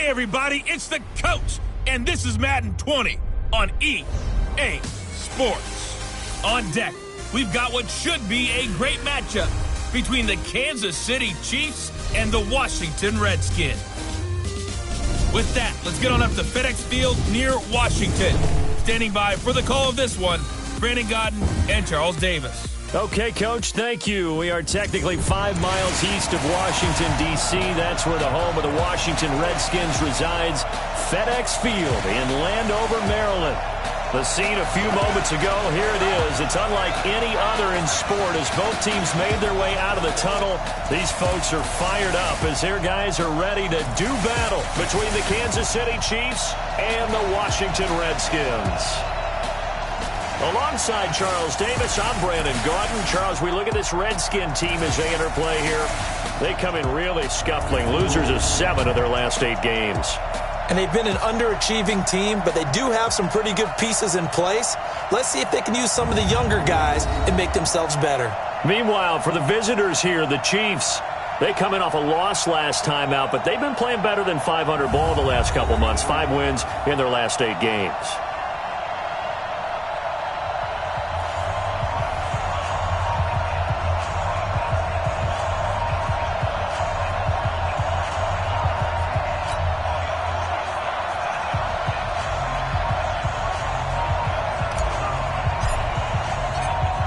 everybody, it's the coach, and this is Madden 20 on EA Sports. On deck, we've got what should be a great matchup between the Kansas City Chiefs and the Washington Redskins. With that, let's get on up to FedEx Field near Washington. Standing by for the call of this one, Brandon Godden and Charles Davis. Okay, Coach, thank you. We are technically 5 miles east of Washington, D.C. That's where the home of the Washington Redskins resides, FedEx Field in Landover, Maryland. The scene a few moments ago, here it is. It's unlike any other in sport as both teams made their way out of the tunnel. These folks are fired up as their guys are ready to do battle between the Kansas City Chiefs and the Washington Redskins. Alongside Charles Davis, I'm Brandon Gaudin. Charles, we look at this Redskin team as they interplay here. They come in really scuffling. Losers of 7 of their last 8 games. And they've been an underachieving team, but they do have some pretty good pieces in place. Let's see if they can use some of the younger guys and make themselves better. Meanwhile, for the visitors here, the Chiefs, they come in off a loss last time out, but they've been playing better than 500 ball the last couple months. 5 wins in their last 8 games.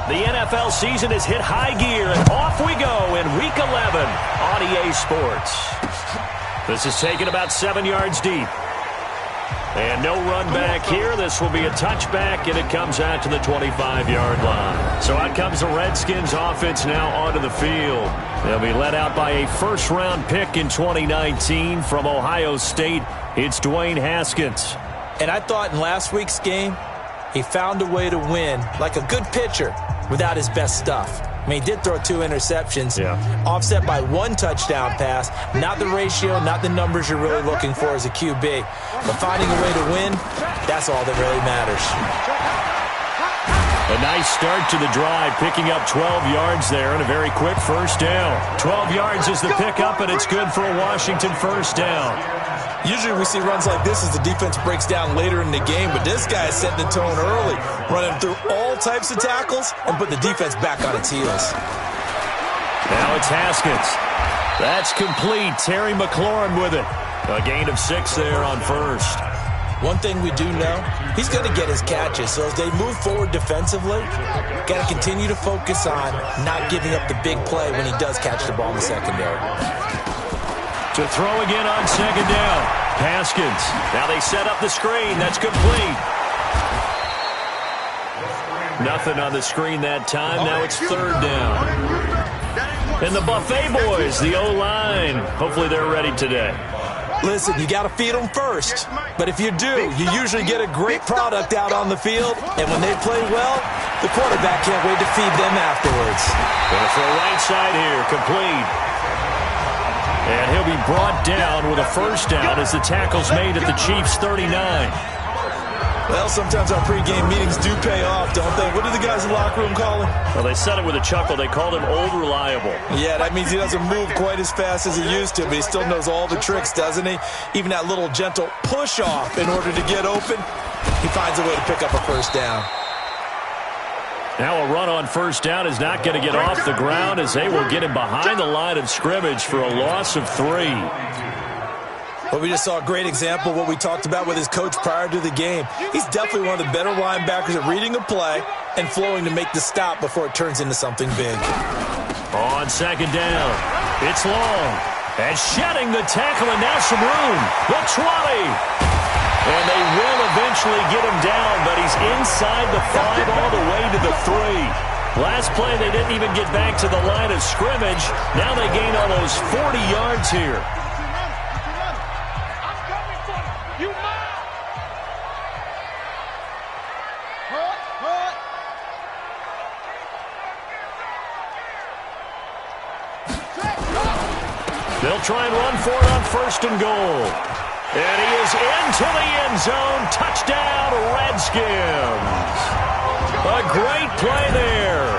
The NFL season has hit high gear, and off we go in Week 11 on EA Sports. This is taken about 7 yards deep. And no run back here. This will be a touchback, and it comes out to the 25-yard line. So out comes the Redskins offense now onto the field. They'll be led out by a first-round pick in 2019 from Ohio State. It's Dwayne Haskins. And I thought in last week's game, he found a way to win like a good pitcher without his best stuff. I mean, he did throw 2 interceptions, offset by 1 touchdown pass. Not the ratio, not the numbers you're really looking for as a QB. But finding a way to win, that's all that really matters. A nice start to the drive, picking up 12 yards there and a very quick first down. 12 yards is the pickup, and it's good for a Washington first down. Usually we see runs like this as the defense breaks down later in the game, but this guy is setting the tone early, running through all types of tackles and put the defense back on its heels. Now it's Haskins. That's complete. Terry McLaurin with it. A gain of 6 there on first. One thing we do know, he's going to get his catches. So as they move forward defensively, got to continue to focus on not giving up the big play when he does catch the ball in the secondary. To throw again on second down. Haskins. Now they set up the screen. That's complete. Nothing on the screen that time. Now it's third down. And the Buffet boys, the O-line. Hopefully they're ready today. Listen, you got to feed them first. But if you do, you usually get a great product out on the field. And when they play well, the quarterback can't wait to feed them afterwards. Going to throw right side here. Complete. And he'll be brought down with a first down as the tackle's made at the Chiefs' 39. Well, sometimes our pregame meetings do pay off, don't they? What do the guys in the locker room call him? Well, they said it with a chuckle. They called him Old Reliable. Yeah, that means he doesn't move quite as fast as he used to, but he still knows all the tricks, doesn't he? Even that little gentle push-off in order to get open, he finds a way to pick up a first down. Now a run on first down is not going to get off the ground as they will get him behind the line of scrimmage for a loss of 3. Well, we just saw a great example of what we talked about with his coach prior to the game. He's definitely one of the better linebackers at reading a play and flowing to make the stop before it turns into something big. On second down, it's long. And shedding the tackle, and now some room. The 20. And they will eventually get him down, but he's inside the 5 all the way to the 3. Last play, they didn't even get back to the line of scrimmage. Now they gain almost 40 yards here. They'll try and run for it on first and goal. And he is into the end zone. Touchdown, Redskins. A great play there.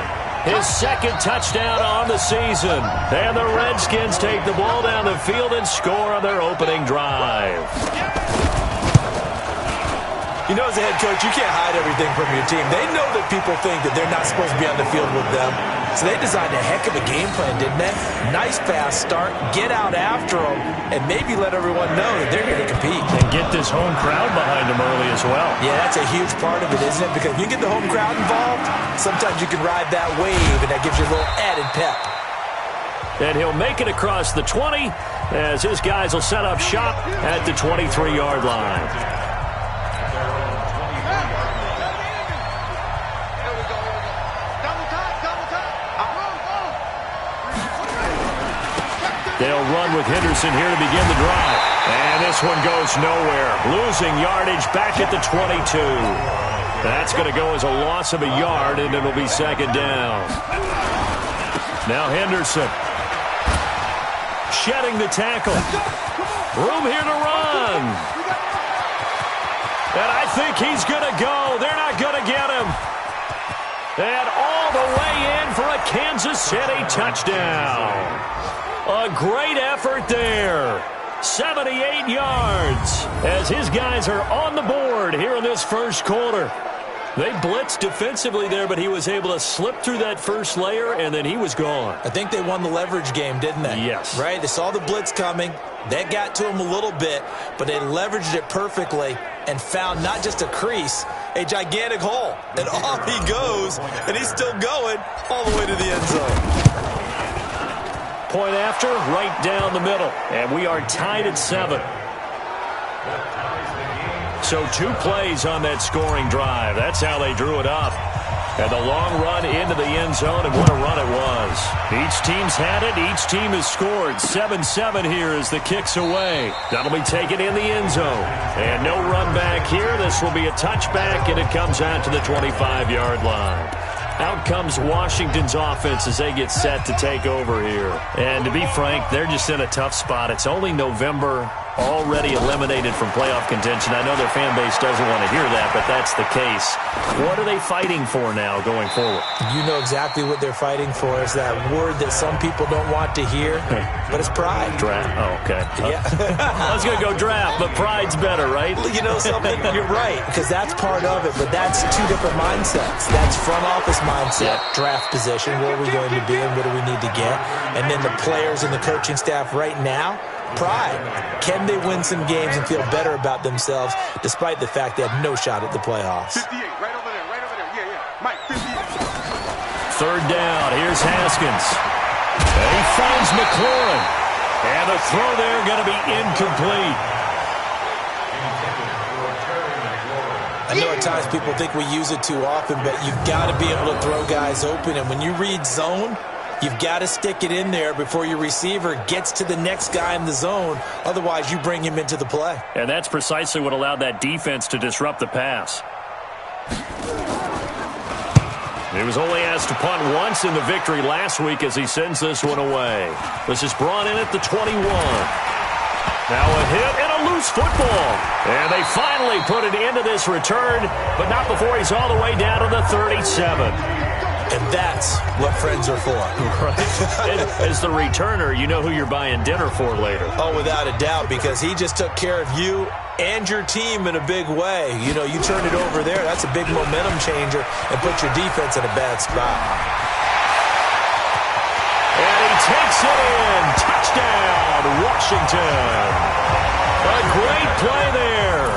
His second touchdown on the season. And the Redskins take the ball down the field and score on their opening drive. You know, as a head coach, you can't hide everything from your team. They know that people think that they're not supposed to be on the field with them. So they designed a heck of a game plan, didn't they? Nice pass start, get out after them, and maybe let everyone know that they're here to compete. And get this home crowd behind them early as well. Yeah, that's a huge part of it, isn't it? Because if you get the home crowd involved, sometimes you can ride that wave, and that gives you a little added pep. And he'll make it across the 20 as his guys will set up shop at the 23-yard line. They'll run with Henderson here to begin the drive. And this one goes nowhere. Losing yardage back at the 22. That's going to go as a loss of a yard, and it'll be second down. Now Henderson. Shedding the tackle. Room here to run. And I think he's going to go. They're not going to get him. And all the way in for a Kansas City touchdown. A great effort there. 78 yards as his guys are on the board here in this first quarter. They blitzed defensively there, but he was able to slip through that first layer, and then he was gone. I think they won the leverage game, didn't they? Yes. Right? They saw the blitz coming. That got to him a little bit, but they leveraged it perfectly and found not just a crease, a gigantic hole. And off he goes, and he's still going all the way to the end zone. Point after, right down the middle. And we are tied at 7. So 2 plays on that scoring drive. That's how they drew it up. And the long run into the end zone, and what a run it was. Each team's had it. Each team has scored. 7-7 here as the kick's away. That'll be taken in the end zone. And no run back here. This will be a touchback, and it comes out to the 25-yard line. Out comes Washington's offense as they get set to take over here. And to be frank, they're just in a tough spot. It's only November, already eliminated from playoff contention. I know their fan base doesn't want to hear that, but that's the case. What are they fighting for now going forward? You know exactly what they're fighting for. Is that word that some people don't want to hear, but it's pride. Draft. Oh, okay. Yeah. I was going to go draft, but pride's better, right? You know something? You're right, because that's part of it, but that's 2 different mindsets. That's front office mindset, draft position, where are we going to be and what do we need to get? And then the players and the coaching staff right now, pride. Can they win some games and feel better about themselves despite the fact they have no shot at the playoffs? 58, right over there, yeah. Mike, 58. Third down, here's Haskins. And he finds McLaurin. And the throw there going to be incomplete. I know at times people think we use it too often, but you've got to be able to throw guys open. And when you read zone, you've got to stick it in there before your receiver gets to the next guy in the zone. Otherwise, you bring him into the play. And that's precisely what allowed that defense to disrupt the pass. He was only asked to punt once in the victory last week as he sends this one away. This is brought in at the 21. Now a hit and a loose football. And they finally put it into this return, but not before he's all the way down to the 37. And that's what friends are for. Right. As the returner, you know who you're buying dinner for later. Oh, without a doubt, because he just took care of you and your team in a big way. You know, you turn it over there, that's a big momentum changer and put your defense in a bad spot. And he takes it in. Touchdown, Washington. A great play there.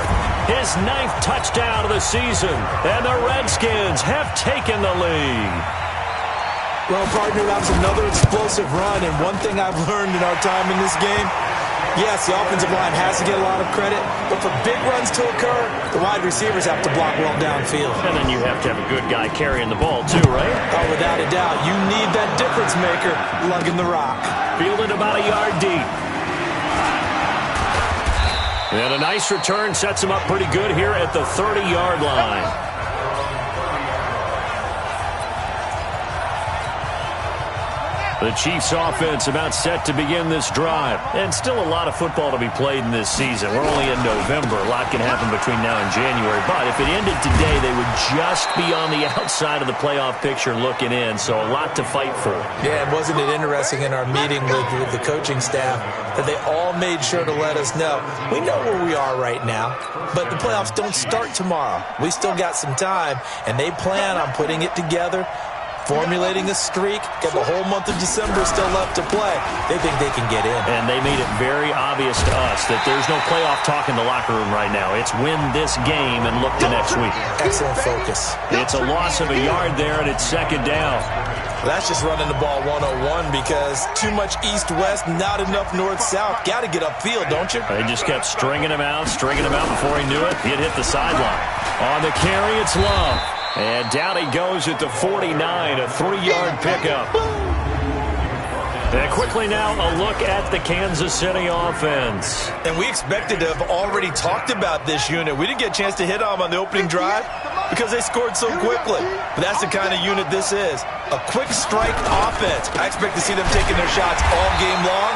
His 9th touchdown of the season. And the Redskins have taken the lead. Well, partner, that was another explosive run. And one thing I've learned in our time in this game, yes, the offensive line has to get a lot of credit, but for big runs to occur, the wide receivers have to block well downfield. And then you have to have a good guy carrying the ball too, right? Oh, without a doubt. You need that difference maker lugging the rock. Fielded about a yard deep. And a nice return sets him up pretty good here at the 30-yard line. The Chiefs offense about set to begin this drive. And still a lot of football to be played in this season. We're only in November. A lot can happen between now and January. But if it ended today, they would just be on the outside of the playoff picture looking in. So a lot to fight for. Yeah, and wasn't it interesting in our meeting with the coaching staff that they all made sure to let us know, we know where we are right now, but the playoffs don't start tomorrow. We still got some time, and they plan on putting it together, formulating a streak, get the whole month of December still left to play. They think they can get in. And they made it very obvious to us that there's no playoff talk in the locker room right now. It's win this game and look to next week. Excellent focus. It's a loss of a yard there, and it's second down. That's just running the ball 101 because too much east-west, not enough north-south. Got to get upfield, don't you? They just kept stringing him out before he knew it. He'd hit the sideline. On the carry, it's Love. And down he goes at the 49, a 3-yard pickup. And quickly now, a look at the Kansas City offense. And we expected to have already talked about this unit. We didn't get a chance to hit on them on the opening drive because they scored so quickly. But that's the kind of unit this is. A quick strike offense. I expect to see them taking their shots all game long.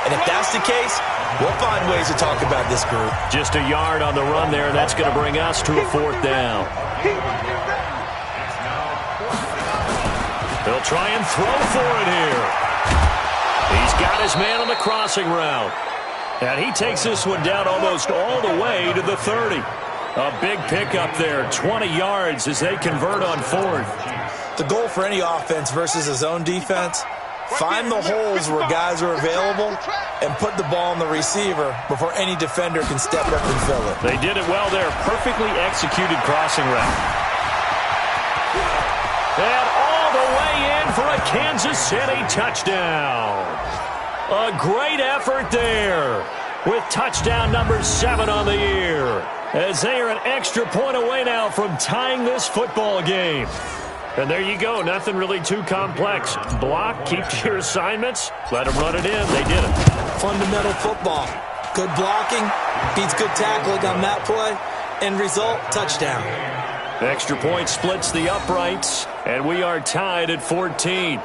And if that's the case, we'll find ways to talk about this group. Just a yard on the run there, and that's going to bring us to a 4th down. They'll try and throw for it here. He's got his man on the crossing route. And he takes this one down almost all the way to the 30. A big pickup there, 20 yards as they convert on 4th. The goal for any offense versus a zone defense, find the holes where guys are available and put the ball on the receiver before any defender can step up and fill it. They did it well there. Perfectly executed crossing route. And all the way in for a Kansas City touchdown. A great effort there with touchdown number 7 on the year, as they are an extra point away now from tying this football game. And there you go. Nothing really too complex. Block, keep to your assignments, let them run it in. They did it. Fundamental football. Good blocking beats good tackling on that play. End result, touchdown. Extra point splits the uprights, and we are tied at 14.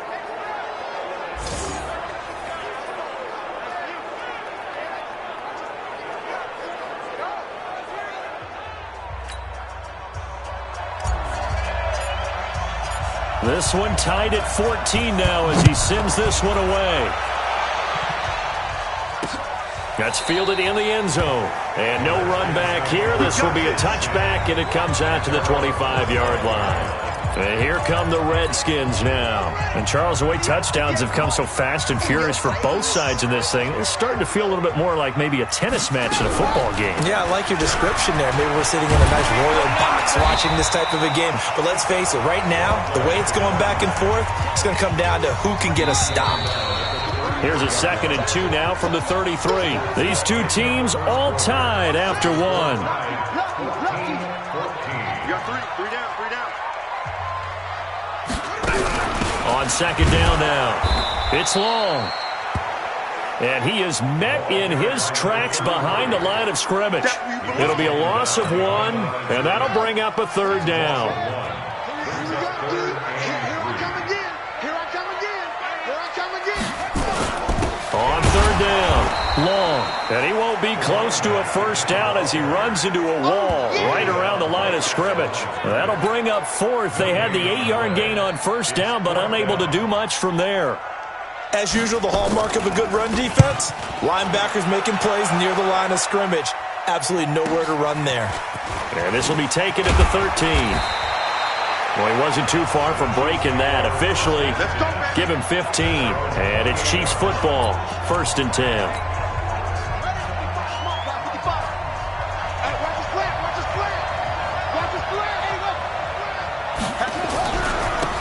This one tied at 14 now as he sends this one away. That's fielded in the end zone. And no run back here. This will be a touchback, and it comes out to the 25-yard line. And here come the Redskins now. And, Charles, the way touchdowns have come so fast and furious for both sides in this thing, it's starting to feel a little bit more like maybe a tennis match in a football game. Yeah, I like your description there. Maybe we're sitting in a nice royal box watching this type of a game. But let's face it, right now, the way it's going back and forth, it's going to come down to who can get a stop. Here's a 2nd and 2 now from the 33. These two teams all tied after one. You got three down. On 2nd down now, it's Long. And he is met in his tracks behind the line of scrimmage. It'll be a loss of 1, and that'll bring up a 3rd down. On 3rd down, Long. And he won't be close to a 1st down as he runs into a wall right around the line of scrimmage. That'll bring up 4th. They had the 8-yard gain on 1st down, but unable to do much from there. As usual, the hallmark of a good run defense, linebackers making plays near the line of scrimmage. Absolutely nowhere to run there. And this will be taken at the 13. Well, he wasn't too far from breaking that. Officially, give him 15. And it's Chiefs football, 1st and 10.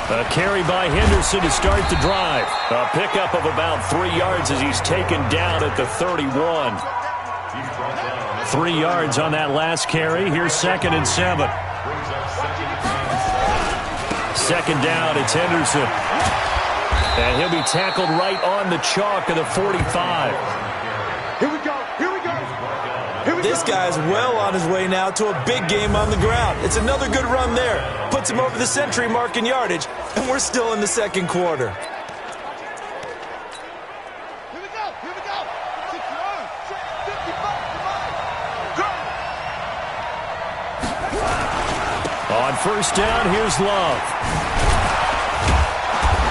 A carry by Henderson to start the drive. A pickup of about 3 yards as he's taken down at the 31. 3 yards on that last carry. Here's 2nd and 7. 2nd down, it's Henderson. And he'll be tackled right on the chalk of the 45. Here we go. This guy's well on his way now to a big game on the ground. It's another good run there. Puts him over the century mark in yardage, and we're still in the 2nd quarter. On first down, here's Love.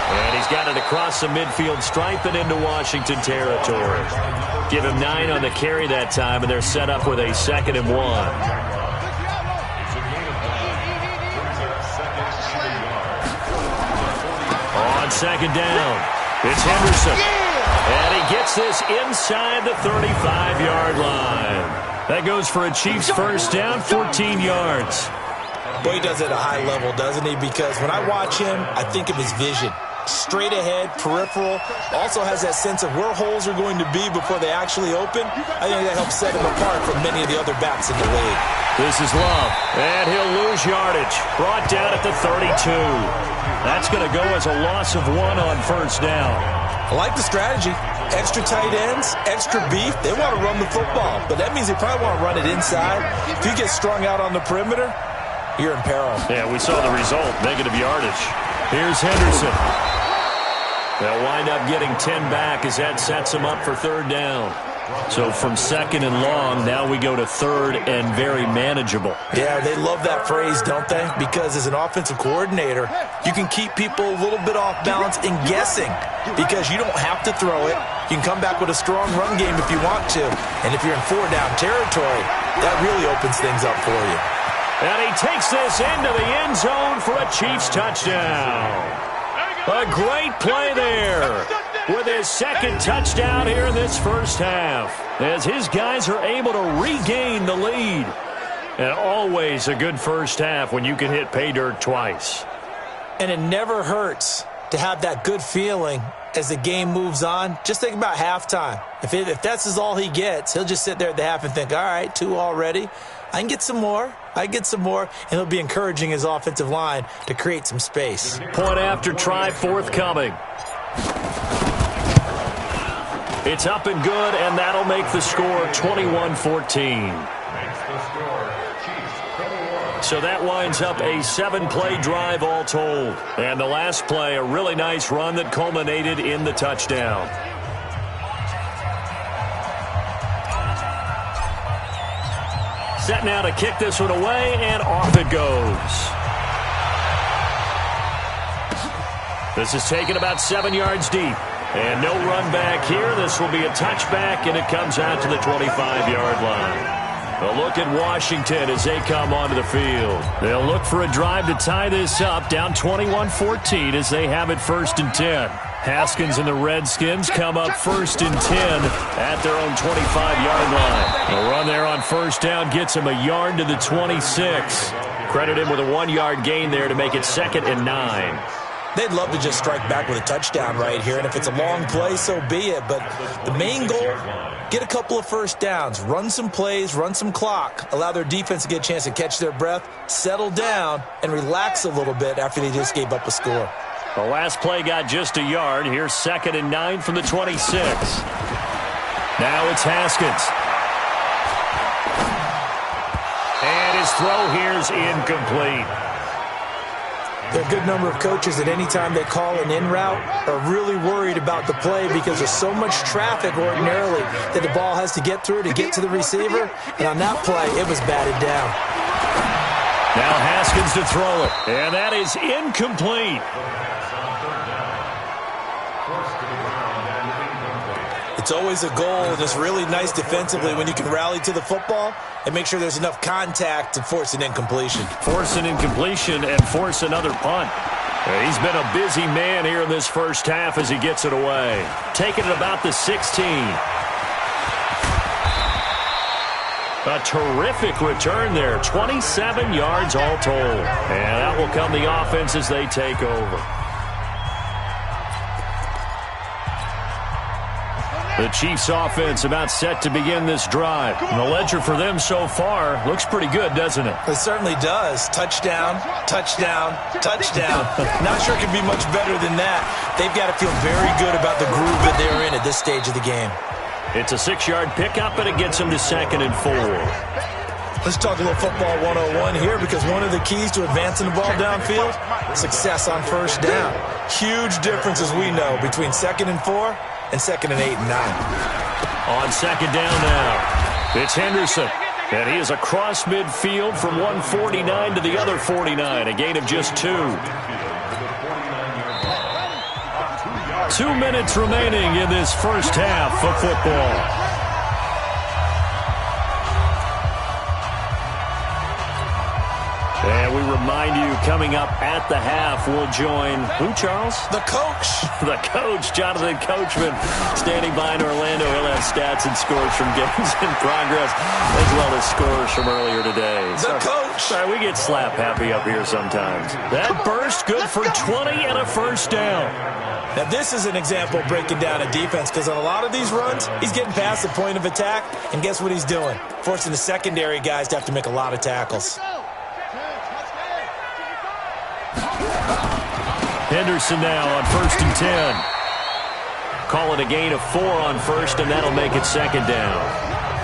And he's got it across the midfield stripe and into Washington territory. Give him 9 on the carry that time, and they're set up with a 2nd and 1. On 2nd down, it's Henderson. And he gets this inside the 35-yard line. That goes for a Chiefs first down, 14 yards. Boy, he does it at a high level, doesn't he? Because when I watch him, I think of his vision. Straight ahead, peripheral, also has that sense of where holes are going to be before they actually open. I think that helps set him apart from many of the other backs in the league. This is Love, and he'll lose yardage. Brought down at the 32. That's going to go as a loss of 1 on first down. I like the strategy. Extra tight ends, extra beef. They want to run the football, but that means they probably want to run it inside. If you get strung out on the perimeter, you're in peril. Yeah, we saw the result, negative yardage. Here's Henderson. They'll wind up getting 10 back as that sets them up for 3rd down. So from 2nd and long, now we go to 3rd and very manageable. Yeah, they love that phrase, don't they? Because as an offensive coordinator, you can keep people a little bit off balance and guessing because you don't have to throw it. You can come back with a strong run game if you want to. And if you're in 4-down territory, that really opens things up for you. And he takes this into the end zone for a Chiefs touchdown. A great play there with his 2nd touchdown here in this first half as his guys are able to regain the lead. And always a good first half when you can hit pay dirt twice. And it never hurts to have that good feeling as the game moves on. Just think about halftime. If that's all he gets, he'll just sit there at the half and think, all right, 2 already. I can get some more. And he'll be encouraging his offensive line to create some space. Point after try forthcoming. It's up and good, and that'll make the score 21-14. So that winds up a 7-play drive all told. And the last play, a really nice run that culminated in the touchdown. Set now to kick this one away, and off it goes. This is taken about 7 yards deep. And no run back here. This will be a touchback, and it comes out to the 25-yard line. A look at Washington as they come onto the field. They'll look for a drive to tie this up, down 21-14 as they have it 1st and 10. Haskins and the Redskins come up 1st and 10 at their own 25-yard line. A run there on first down gets him a yard to the 26. Credit him with a 1-yard gain there to make it 2nd and 9. They'd love to just strike back with a touchdown right here, and if it's a long play, so be it. But the main goal, get a couple of first downs, run some plays, run some clock, allow their defense to get a chance to catch their breath, settle down, and relax a little bit after they just gave up a score. The last play got just a yard. Here's 2nd and 9 from the 26. Now it's Haskins. And his throw here's incomplete. There are a good number of coaches that any time they call an in route are really worried about the play because there's so much traffic ordinarily that the ball has to get through to get to the receiver. And on that play, it was batted down. Now Haskins to throw it. And that is incomplete. It's always a goal, and it's really nice defensively when you can rally to the football and make sure there's enough contact to force an incompletion. Force an incompletion and force another punt. He's been a busy man here in this first half as he gets it away. Taking it about the 16. A terrific return there. 27 yards all told. And that will come the offense as they take over. The Chiefs offense about set to begin this drive. And the ledger for them so far looks pretty good, doesn't it? It certainly does. Touchdown, touchdown, touchdown. Not sure it could be much better than that. They've got to feel very good about the groove that they're in at this stage of the game. It's a 6-yard pickup, and it gets them to 2nd and 4. Let's talk a little football 101 here, because one of the keys to advancing the ball downfield, success on first down. Huge difference, as we know, between 2nd and 4 and 2nd and 8 and 9. On 2nd down now, it's Henderson. And he is across midfield from 149 to the other 49, a gain of just 2. 2 minutes remaining in this first half of football. And we remind you, coming up at the half, we'll join who, Charles? The coach. The coach, Jonathan Coachman, standing by in Orlando. He'll have stats and scores from games in progress, as well as scores from earlier today. The coach. Sorry, we get slap happy up here sometimes. That burst, good for 20 and a first down. Now, this is an example of breaking down a defense, because on a lot of these runs, he's getting past the point of attack, and guess what he's doing? Forcing the secondary guys to have to make a lot of tackles. Henderson now on 1st and 10. Call it a gain of 4 on 1st, and that'll make it 2nd down.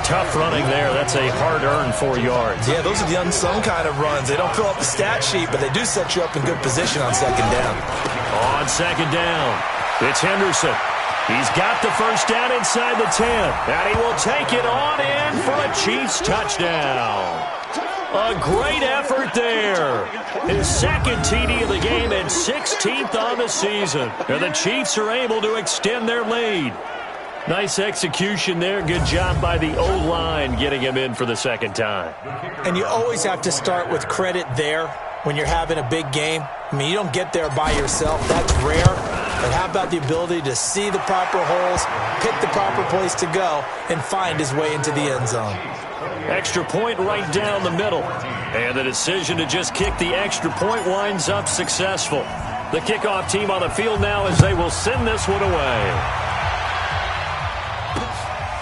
Tough running there. That's a hard-earned 4 yards. Yeah, those are the unsung kind of runs. They don't fill up the stat sheet, but they do set you up in good position on 2nd down. On 2nd down, it's Henderson. He's got the first down inside the 10, and he will take it on in for a Chiefs touchdown. A great effort there. His 2nd TD of the game and 16th on the season. And the Chiefs are able to extend their lead. Nice execution there. Good job by the O-line getting him in for the 2nd time. And you always have to start with credit there when you're having a big game. I mean, you don't get there by yourself. That's rare. But how about the ability to see the proper holes, pick the proper place to go, and find his way into the end zone? Extra point right down the middle. And the decision to just kick the extra point winds up successful. The kickoff team on the field now as they will send this one away.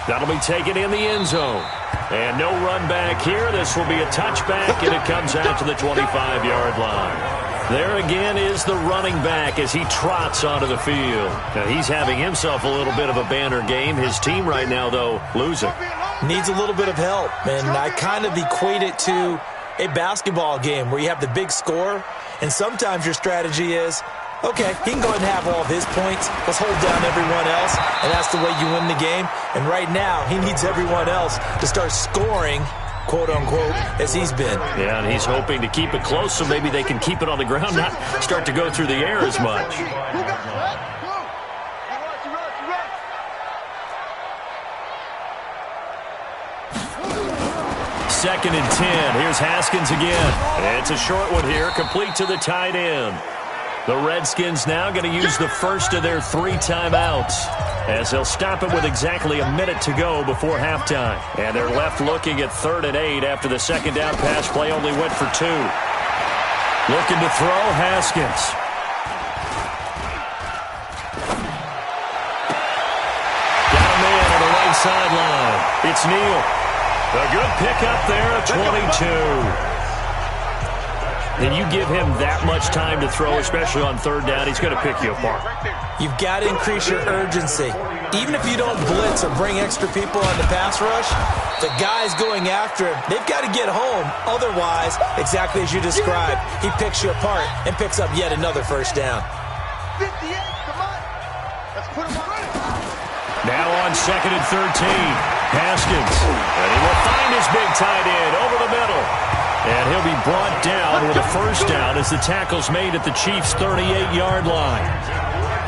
That'll be taken in the end zone. And no run back here. This will be a touchback, and it comes out to the 25-yard line. There again is the running back as he trots onto the field. Now he's having himself a little bit of a banner game. His team right now, though, losing. Needs a little bit of help, and I kind of equate it to a basketball game where you have the big score, and sometimes your strategy is, okay, he can go ahead and have all of his points. Let's hold down everyone else, and that's the way you win the game. And right now, he needs everyone else to start scoring, quote-unquote, as he's been. Yeah, and he's hoping to keep it close so maybe they can keep it on the ground, not start to go through the air as much. 2nd and 10. Here's Haskins again. It's a short one here, complete to the tight end. The Redskins now going to use the first of their 3 timeouts as they'll stop it with exactly a minute to go before halftime. And they're left looking at 3rd and 8 after the 2nd down pass play only went for 2. Looking to throw, Haskins. Got a man on the right sideline. It's Neal. A good pickup there at 22. And you give him that much time to throw, especially on 3rd down, he's going to pick you apart. You've got to increase your urgency. Even if you don't blitz or bring extra people on the pass rush, the guys going after him, they've got to get home. Otherwise, exactly as you described, he picks you apart and picks up yet another first down. Now on 2nd and 13, Haskins. And he will find his big tight end over the middle. And he'll be brought down with a first down as the tackle's made at the Chiefs' 38-yard line.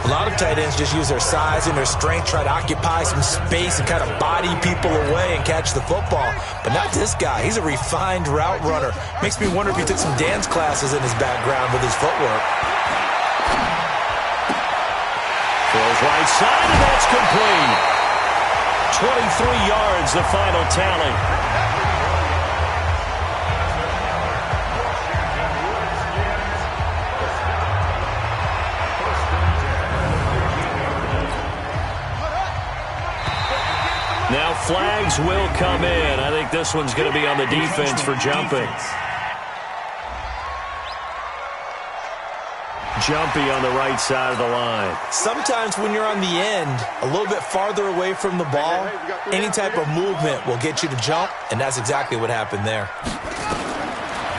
A lot of tight ends just use their size and their strength, try to occupy some space and kind of body people away and catch the football. But not this guy. He's a refined route runner. Makes me wonder if he took some dance classes in his background with his footwork. Throws right side, and that's complete. 23 yards, the final tally. Now flags will come in. I think this one's going to be on the defense for jumping. Jumpy on the right side of the line. Sometimes when you're on the end, a little bit farther away from the ball, any type of movement will get you to jump, and that's exactly what happened there.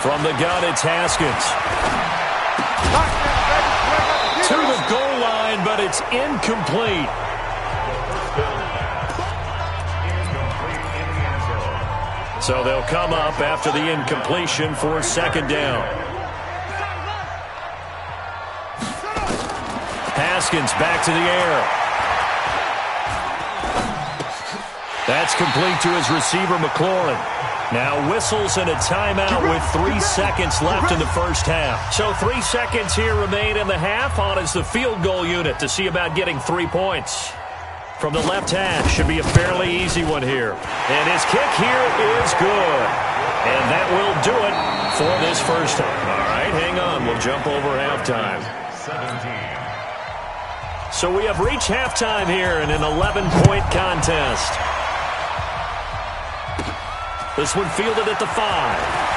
From the gun, it's Haskins. To the goal line, but it's incomplete. So they'll come up after the incompletion for second down. Haskins back to the air. That's complete to his receiver, McLaurin. Now whistles and a timeout with 3 seconds left in the first half. So 3 seconds here remain in the half. On is the field goal unit to see about getting 3 points. From the left hash, should be a fairly easy one here. And his kick here is good. And that will do it for this first half. All right, hang on. We'll jump over halftime. 17. So we have reached halftime here in an 11-point contest. This one fielded at the 5.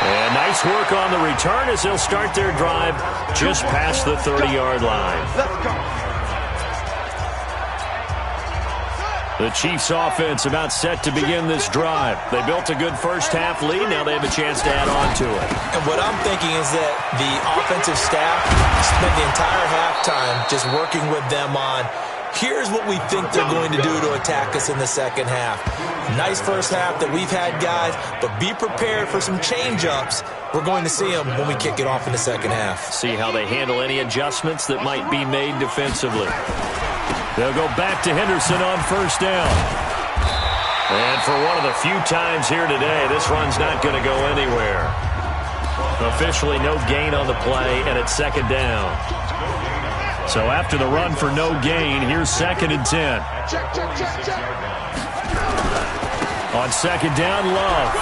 And nice work on the return as they'll start their drive just past the 30-yard line. Let's go. The Chiefs offense about set to begin this drive. They built a good first half lead. Now they have a chance to add on to it. And what I'm thinking is that the offensive staff spent the entire halftime just working with them on, here's what we think they're going to do to attack us in the second half. Nice first half that we've had, guys, but be prepared for some change-ups. We're going to see them when we kick it off in the second half. See how they handle any adjustments that might be made defensively. They'll go back to Henderson on first down. And for one of the few times here today, this run's not going to go anywhere. Officially no gain on the play, and it's second down. So after the run for no gain, here's 2nd and 10. On second down, Love.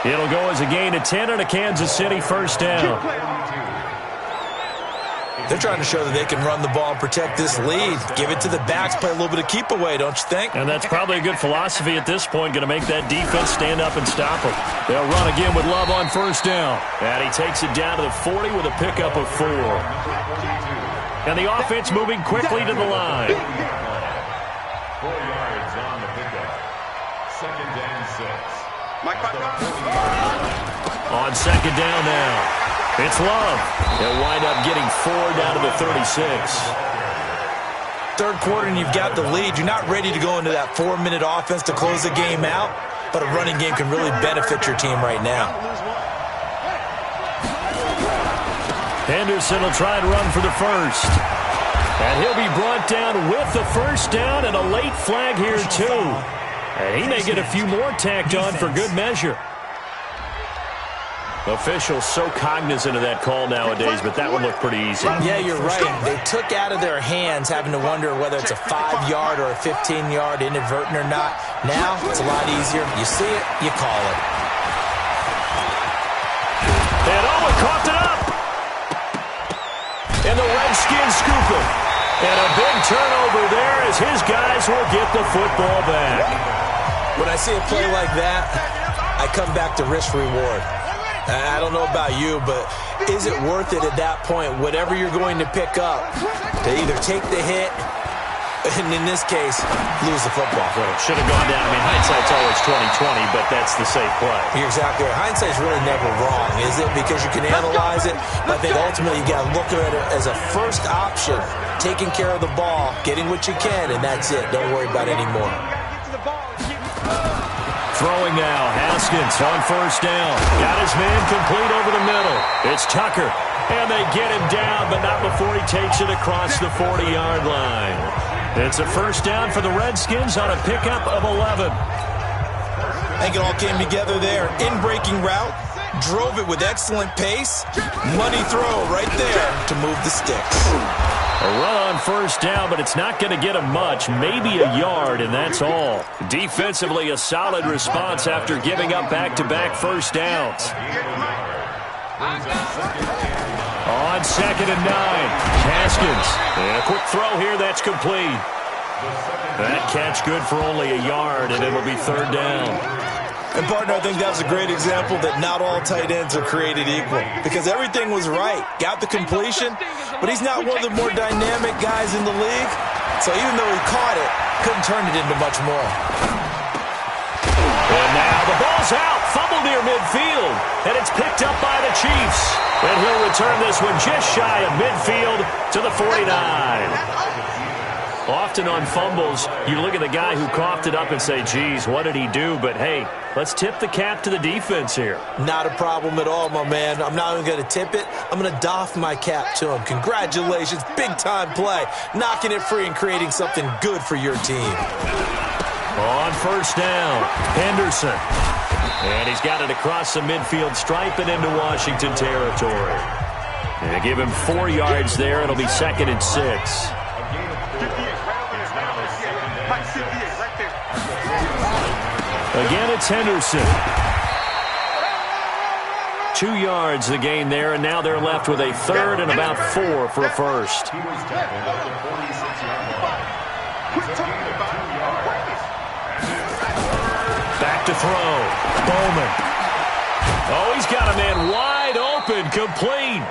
It'll go as a gain of 10 and a Kansas City first down. They're trying to show that they can run the ball and protect this lead. Give it to the backs, play a little bit of keep away, don't you think? And that's probably a good philosophy at this point, going to make that defense stand up and stop them. They'll run again with Love on first down. And he takes it down to the 40 with a pickup of 4. And the offense moving quickly to the line. 4 yards on the pickup. 2nd and 6. On second down now. It's Love. They'll wind up getting 4 down to the 36. Third quarter and you've got the lead. You're not ready to go into that 4-minute offense to close the game out, but a running game can really benefit your team right now. Henderson will try and run for the first. And he'll be brought down with the first down and a late flag here too. And he may get a few more tacked on for good measure. Officials so cognizant of that call nowadays, but that one looked pretty easy. Yeah, you're right. They took out of their hands having to wonder whether it's a 5-yard or a 15-yard inadvertent or not. Now, it's a lot easier. You see it, you call it. And Owen coughed it up. And the Redskins scoop it. And a big turnover there as his guys will get the football back. When I see a play like that, I come back to risk reward. I don't know about you, but is it worth it at that point, whatever you're going to pick up, to either take the hit, and in this case, lose the football? Well, it should have gone down. I mean, hindsight's always 20/20, but that's the safe play. You're exactly right. Hindsight's really never wrong, is it? Because you can analyze it, but I think ultimately you got to look at it as a first option, taking care of the ball, getting what you can, and that's it. Don't worry about it anymore. Throwing now, Haskins on first down. Got his man complete over the middle. It's Tucker. And they get him down, but not before he takes it across the 40-yard line. It's a first down for the Redskins on a pickup of 11. I think it all came together there. In-breaking route, drove it with excellent pace. Money throw right there to move the sticks. A run on first down, but it's not going to get him much, maybe a yard, and that's all. Defensively, a solid response after giving up back-to-back first downs. On 2nd and 9, Haskins. And a quick throw here, that's complete. That catch good for only a yard, and it'll be 3rd down. And, partner, I think that's a great example that not all tight ends are created equal. Because everything was right. Got the completion, but he's not one of the more dynamic guys in the league. So even though he caught it, couldn't turn it into much more. And now the ball's out. Fumble near midfield. And it's picked up by the Chiefs. And he'll return this one just shy of midfield to the 49. Often on fumbles, you look at the guy who coughed it up and say, geez, what did he do? But, hey, let's tip the cap to the defense here. Not a problem at all, my man. I'm not even going to tip it. I'm going to doff my cap to him. Congratulations. Big-time play. Knocking it free and creating something good for your team. On first down, Henderson. And he's got it across the midfield stripe and into Washington territory. And give him 4 yards there. It'll be 2nd and 6. Again, it's Henderson. 2 yards the gain there, and now they're left with a 3rd and about 4 for a first. Back to throw. Bowman. Oh, he's got a man wide open, complete.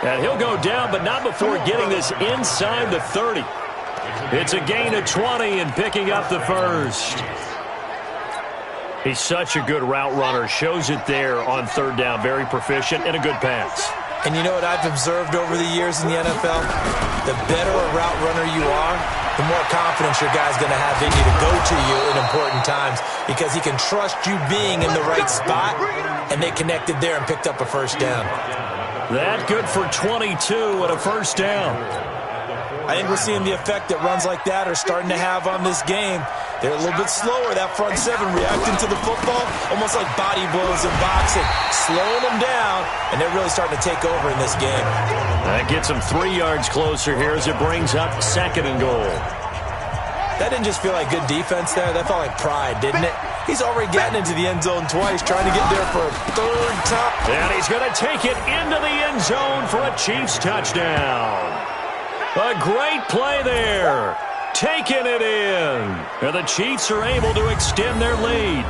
And he'll go down, but not before getting this inside the 30. It's a gain of 20 and picking up the first. He's such a good route runner. Shows it there on 3rd down. Very proficient and a good pass. And you know what I've observed over the years in the NFL? The better a route runner you are, the more confidence your guy's going to have in you to go to you in important times because he can trust you being in the right spot, and they connected there and picked up a first down. That good for 22 and a first down. I think we're seeing the effect that runs like that are starting to have on this game. They're a little bit slower, that front seven, reacting to the football, almost like body blows in boxing, slowing them down, and they're really starting to take over in this game. That gets them 3 yards closer here as it brings up 2nd and goal. That didn't just feel like good defense there. That felt like pride, didn't it? He's already gotten into the end zone twice, trying to get there for a 3rd time. And he's going to take it into the end zone for a Chiefs touchdown. A great play there. Taking it in. And the Chiefs are able to extend their lead.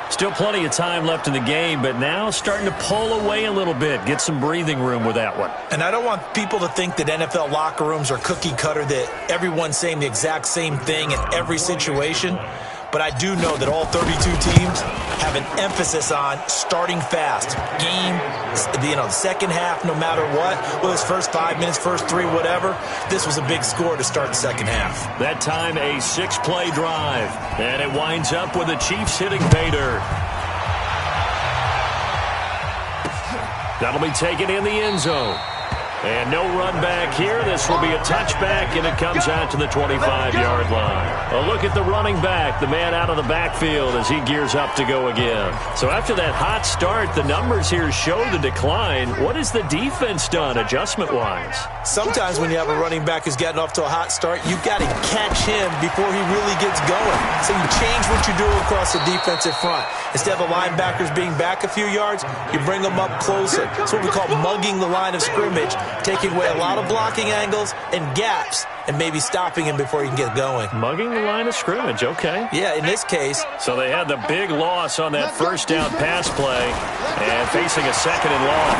Still plenty of time left in the game, but now starting to pull away a little bit. Get some breathing room with that one. And I don't want people to think that NFL locker rooms are cookie cutter, that everyone's saying the exact same thing in every situation. But I do know that all 32 teams have an emphasis on starting fast. Game, the second half, no matter what. Whether it's first 5 minutes, first 3, whatever. This was a big score to start the second half. That time a 6-play drive. And it winds up with the Chiefs hitting pay dirt. That'll be taken in the end zone. And no run back here. This will be a touchback, and it comes out to the 25-yard line. A look at the running back, the man out of the backfield as he gears up to go again. So after that hot start, the numbers here show the decline. What has the defense done adjustment-wise? Sometimes when you have a running back who's getting off to a hot start, you've got to catch him before he really gets going. So you change what you do across the defensive front. Instead of the linebackers being back a few yards, you bring them up closer. It's what we call mugging the line of scrimmage, taking away a lot of blocking angles and gaps and maybe stopping him before he can get going. Mugging the line of scrimmage, okay. Yeah, in this case. So they had the big loss on that first down pass play and facing a 2nd and long.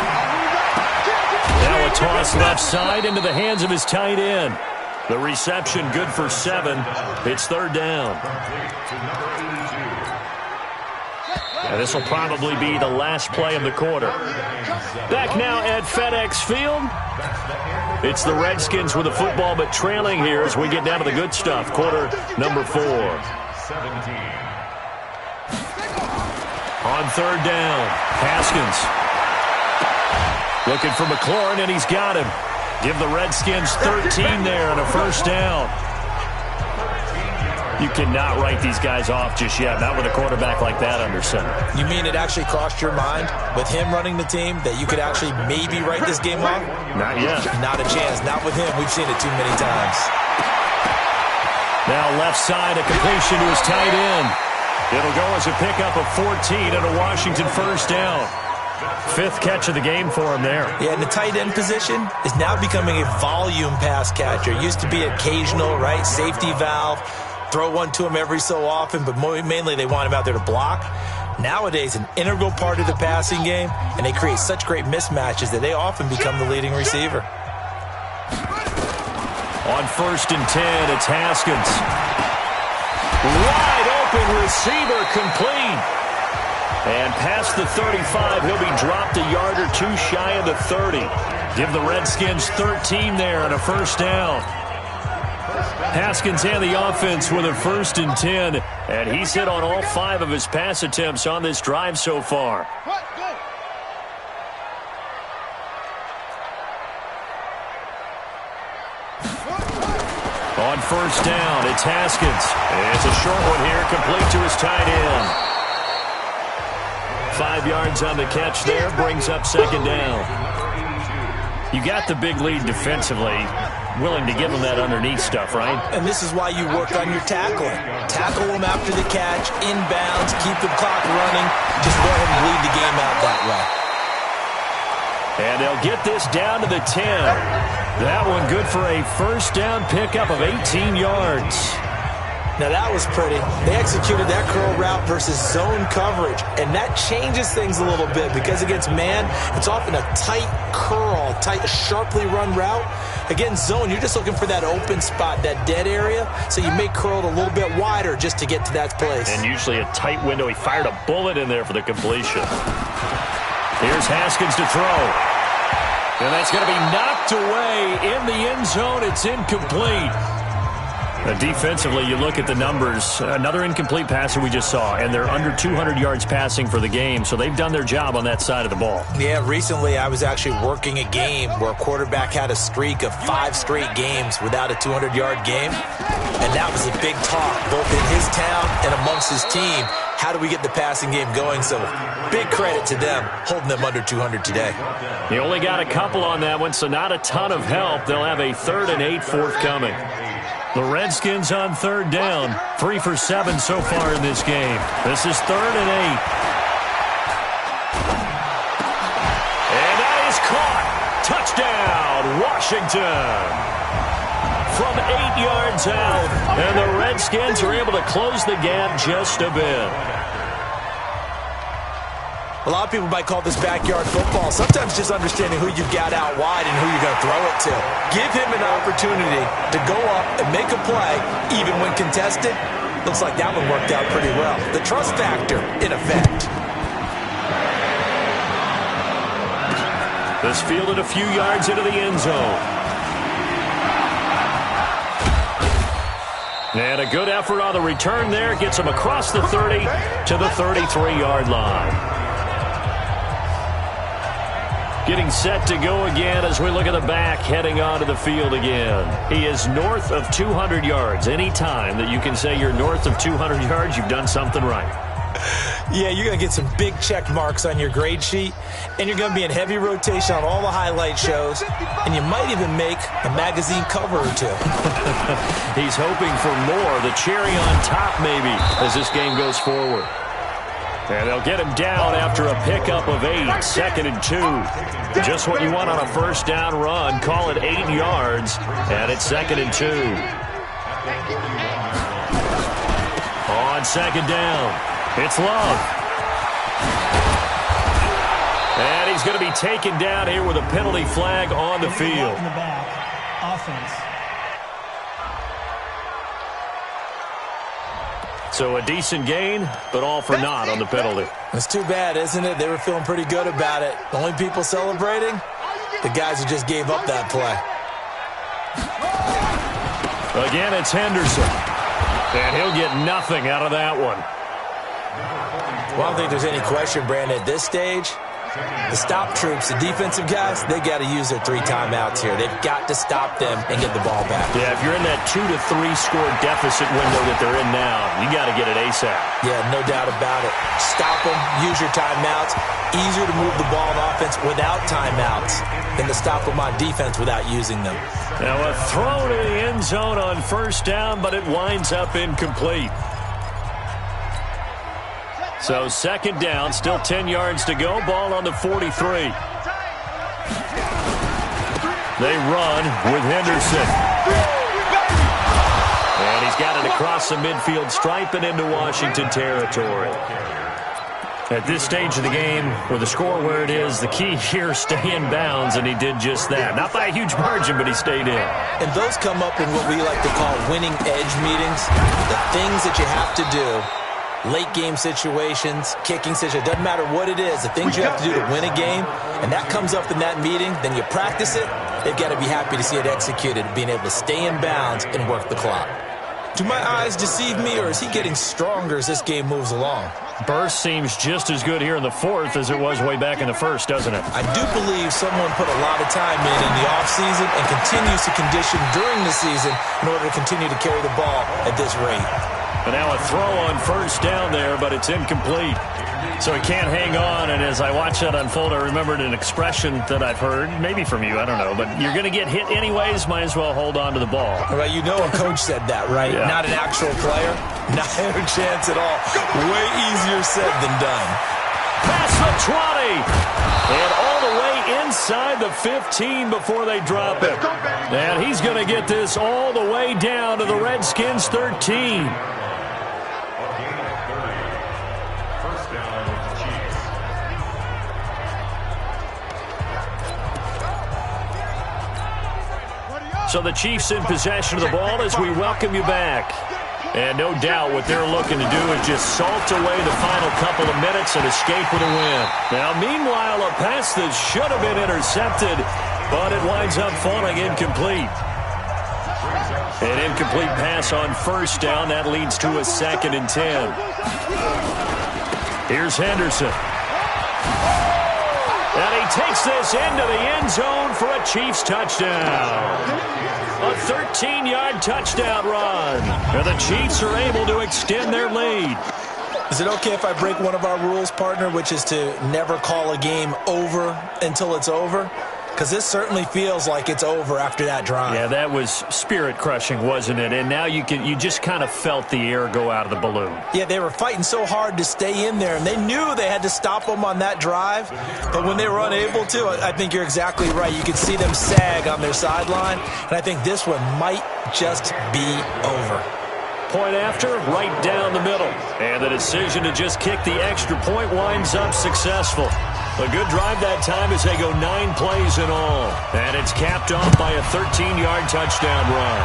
Now a toss left side into the hands of his tight end. The reception good for 7. It's 3rd down. And this will probably be the last play of the quarter. Back now at FedEx Field. It's the Redskins with the football, but trailing here as we get down to the good stuff. Quarter number 4. On 3rd down, Haskins. Looking for McLaurin, and he's got him. Give the Redskins 13 there on a first down. You cannot write these guys off just yet, not with a quarterback like that under center. You mean it actually crossed your mind with him running the team that you could actually maybe write this game off? Not yet. Not a chance. Not with him. We've seen it too many times. Now left side, a completion to his tight end. It'll go as a pickup of 14 and a Washington first down. 5th catch of the game for him there. Yeah, and the tight end position is now becoming a volume pass catcher. It used to be occasional, right? Safety valve. Throw one to him every so often, but mainly they want him out there to block. Nowadays, an integral part of the passing game, and they create such great mismatches that they often become the leading receiver. On 1st and 10, it's Haskins. Wide open receiver, complete. And past the 35, he'll be dropped a yard or 2 shy of the 30. Give the Redskins 13 there and a first down. Haskins and the offense with a 1st and 10, and he's hit on all 5 of his pass attempts on this drive so far. On 1st down, it's Haskins. It's a short one here, complete to his tight end. 5 yards on the catch there, brings up 2nd down. You got the big lead defensively. Willing to give them that underneath stuff, right? And this is why you work on your tackling. Tackle them after the catch, inbounds, keep the clock running. Just go ahead and bleed the game out that way. And they'll get this down to the 10. That one good for a 1st down pickup of 18 yards. Now that was pretty. They executed that curl route versus zone coverage, and that changes things a little bit because against man, it's often a tight curl, tight, sharply run route. Against zone, you're just looking for that open spot, that dead area, so you may curl it a little bit wider just to get to that place. And usually a tight window. He fired a bullet in there for the completion. Here's Haskins to throw. And that's going to be knocked away in the end zone. It's incomplete. Defensively, you look at the numbers. Another incomplete passer we just saw, and they're under 200 yards passing for the game, so they've done their job on that side of the ball. Yeah, recently I was actually working a game where a quarterback had a streak of 5 straight games without a 200-yard game, and that was a big talk, both in his town and amongst his team. How do we get the passing game going? So big credit to them, holding them under 200 today. He only got a couple on that one, so not a ton of help. They'll have a 3rd and 8 forthcoming. The Redskins on 3rd down, 3 for 7 so far in this game. This is 3rd and 8. And that is caught. Touchdown, Washington. From 8 yards out, and the Redskins are able to close the gap just a bit. A lot of people might call this backyard football. Sometimes just understanding who you've got out wide and who you're going to throw it to. Give him an opportunity to go up and make a play, even when contested. Looks like that one worked out pretty well. The trust factor in effect. This fielded a few yards into the end zone. And a good effort on the return there. Gets him across the 30 to the 33-yard line. Getting set to go again as we look at the back heading onto the field again. He is north of 200 yards. Any time that you can say you're north of 200 yards, you've done something right. Yeah, you're going to get some big check marks on your grade sheet, and you're going to be in heavy rotation on all the highlight shows, and you might even make a magazine cover or two. He's hoping for more, the cherry on top maybe, as this game goes forward. And they'll get him down after a pickup of 8, 2nd and 2. Just what you want on a 1st down run. Call it 8 yards, and it's 2nd and 2. On 2nd down, it's Love. And he's going to be taken down here with a penalty flag on the field. In the back, offense. So a decent gain, but all for naught on the penalty. It's too bad, isn't it? They were feeling pretty good about it. The only people celebrating, the guys who just gave up that play. Again, it's Henderson. And he'll get nothing out of that one. Well, I don't think there's any question, Brandon, at this stage. The stop troops, the defensive guys, they got to use their 3 timeouts here. They've got to stop them and get the ball back. Yeah, if you're in that 2 to 3 score deficit window that they're in now, you got to get it ASAP. Yeah, no doubt about it. Stop them, use your timeouts. Easier to move the ball on offense without timeouts than to stop them on defense without using them. Now a throw to the end zone on 1st down, but it winds up incomplete. So 2nd down, still 10 yards to go. Ball on the 43. They run with Henderson. And he's got it across the midfield stripe and into Washington territory. At this stage of the game, with the score where it is, the key here, stay in bounds, and he did just that. Not by a huge margin, but he stayed in. And those come up in what we like to call winning edge meetings. The things that you have to do. Late game situations, kicking situations, doesn't matter what it is, the things you have to do to win a game, and that comes up in that meeting, then you practice it, they've got to be happy to see it executed, being able to stay in bounds and work the clock. Do my eyes deceive me, or is he getting stronger as this game moves along? Burst seems just as good here in the fourth as it was way back in the first, doesn't it? I do believe someone put a lot of time in the offseason and continues to condition during the season in order to continue to carry the ball at this rate. But now a throw on first down there, but it's incomplete. So he can't hang on, and as I watch that unfold, I remembered an expression that I've heard, maybe from you, I don't know, but you're going to get hit anyways, might as well hold on to the ball. Right, you know a coach said that, right? Yeah. Not an actual player. Not a chance at all. Way easier said than done. Past the 20, and all the way inside the 15 before they drop it. And he's going to get this all the way down to the Redskins 13. So the Chiefs in possession of the ball as we welcome you back. And no doubt what they're looking to do is just salt away the final couple of minutes and escape with a win. Now, meanwhile, a pass that should have been intercepted, but it winds up falling incomplete. An incomplete pass on first down. That leads to a 2nd and 10. Here's Henderson. And he takes this into the end zone for a Chiefs touchdown. A 13-yard touchdown run. And the Chiefs are able to extend their lead. Is it okay if I break one of our rules, partner, which is to never call a game over until it's over? Because this certainly feels like it's over after that drive. Yeah, that was spirit-crushing, wasn't it? And now you just kind of felt the air go out of the balloon. Yeah, they were fighting so hard to stay in there, and they knew they had to stop them on that drive. But when they were unable to, I think you're exactly right. You could see them sag on their sideline, and I think this one might just be over. Point after, right down the middle. And the decision to just kick the extra point winds up successful. A good drive that time as they go 9 plays in all. And it's capped off by a 13-yard touchdown run.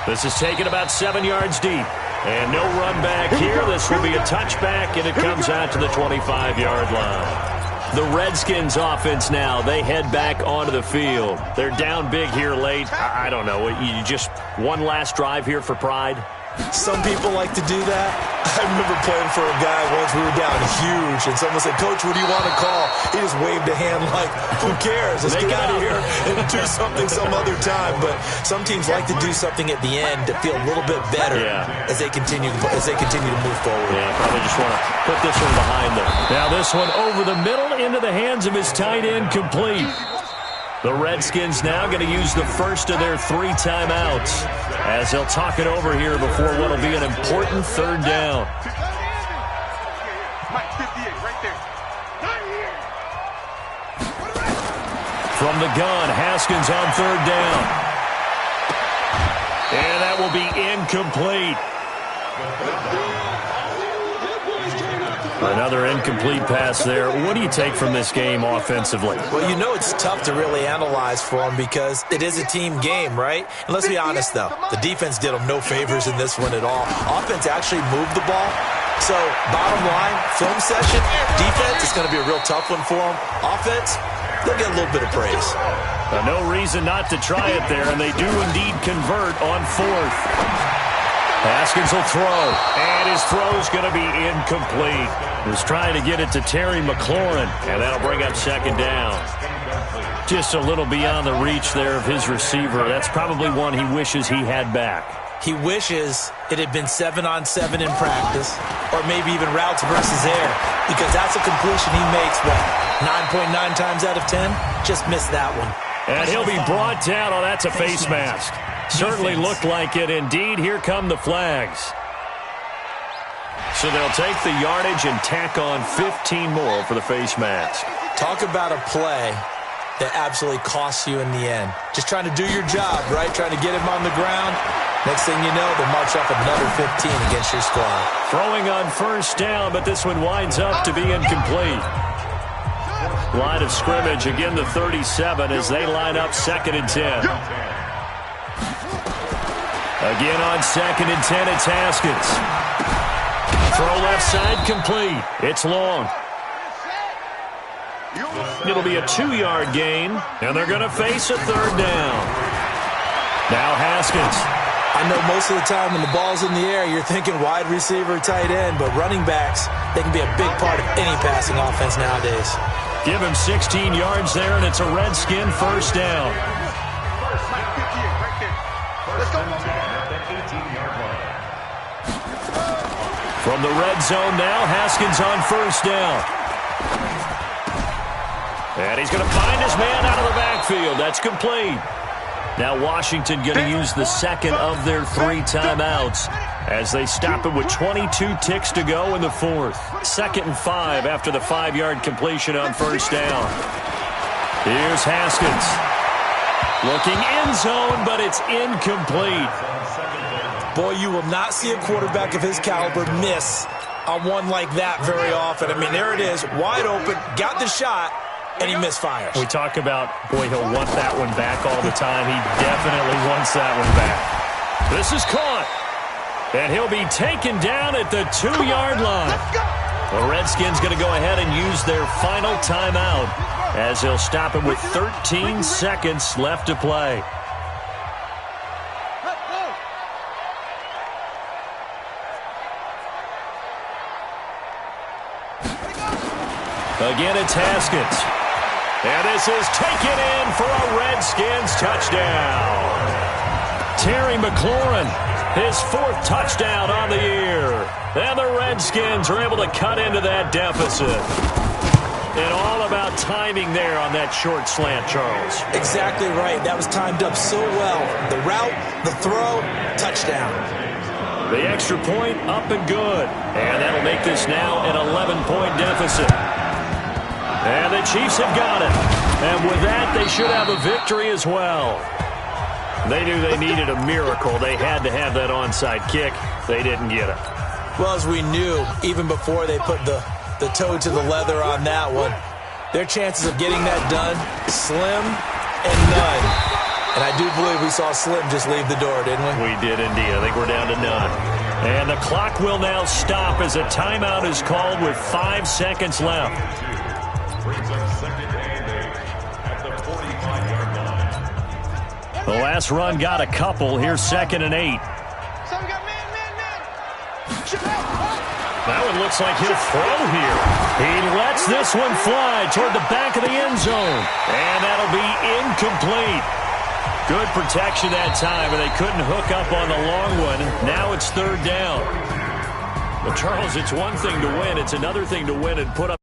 This is taken about 7 yards deep. And no run back here. This will be a touchback, and it comes out to the 25-yard line. The Redskins offense now, they head back onto the field. They're down big here late. I don't know. You just one last drive here for pride? Some people like to do that. I remember playing for a guy once. We were down huge, and someone said, "Coach, what do you want to call?" He just waved a hand like, "Who cares? Let's get out of here and do something some other time." But some teams like to do something at the end to feel a little bit better as they continue to move forward. Yeah, probably just want to put this one behind them. Now this one over the middle into the hands of his tight end, complete. The Redskins now going to use the first of their 3 timeouts as they'll talk it over here before what will be an important 3rd down. From the gun, Haskins on 3rd down. And that will be incomplete. Another incomplete pass there. What do you take from this game offensively? Well, you know it's tough to really analyze for them because it is a team game, right? And let's be honest, though. The defense did them no favors in this one at all. Offense actually moved the ball. So, bottom line, film session, defense is going to be a real tough one for them. Offense, they'll get a little bit of praise. No reason not to try it there, and they do indeed convert on 4th. Haskins will throw, and his throw is going to be incomplete. He was trying to get it to Terry McLaurin, and that'll bring up 2nd down. Just a little beyond the reach there of his receiver. That's probably one he wishes he had back. He wishes it had been 7-on-7 in practice, or maybe even routes versus air, because that's a completion he makes, 9.9 times out of 10? Just missed that one. And he'll be brought down. Oh, that's a face mask. Certainly looked like it. Indeed, here come the flags. So they'll take the yardage and tack on 15 more for the face mask. Talk about a play that absolutely costs you in the end. Just trying to do your job, right? Trying to get him on the ground. Next thing you know, they'll march up another 15 against your squad. Throwing on 1st down, but this one winds up to be incomplete. Line of scrimmage, again the 37 as they line up 2nd and 10. Again on 2nd and 10, it's Haskins. Throw left side complete. It's long. It'll be a 2-yard gain, and they're going to face a third down. Now Haskins. I know most of the time when the ball's in the air, you're thinking wide receiver, tight end, but running backs, they can be a big part of any passing offense nowadays. Give him 16 yards there, and it's a Redskin first down. From the red zone now, Haskins on first down. And he's going to find his man out of the backfield. That's complete. Now Washington going to use the second of their 3 timeouts as they stop it with 22 ticks to go in the fourth. 2nd and 5 after the 5-yard completion on first down. Here's Haskins. Looking end zone, but it's incomplete. Boy, you will not see a quarterback of his caliber miss on one like that very often. I mean, there it is, wide open, got the shot, and he misfires. We talk about, boy, he'll want that one back all the time. He definitely wants that one back. This is caught. And he'll be taken down at the 2-yard line. The Redskins going to go ahead and use their final timeout as they'll stop it with 13 seconds left to play. Again, it's Haskins. And this is taken in for a Redskins touchdown. Terry McLaurin, his 4th touchdown on the year. And the Redskins are able to cut into that deficit. And all about timing there on that short slant, Charles. Exactly right. That was timed up so well. The route, the throw, touchdown. The extra point up and good. And that'll make this now an 11-point deficit. And the Chiefs have got it. And with that, they should have a victory as well. They knew they needed a miracle. They had to have that onside kick. They didn't get it. Well, as we knew, even before they put the toe to the leather on that one, their chances of getting that done, slim and none. And I do believe we saw Slim just leave the door, didn't we? We did indeed. I think we're down to none. And the clock will now stop as a timeout is called with 5 seconds left. Brings up 2nd and 8 at the 45-yard line. The last run got a couple. Here's 2nd and 8. So we got man. That one looks like he'll throw here. He lets this one fly toward the back of the end zone. And that'll be incomplete. Good protection that time, and they couldn't hook up on the long one. Now it's 3rd down. But, Charles, it's one thing to win. It's another thing to win and put up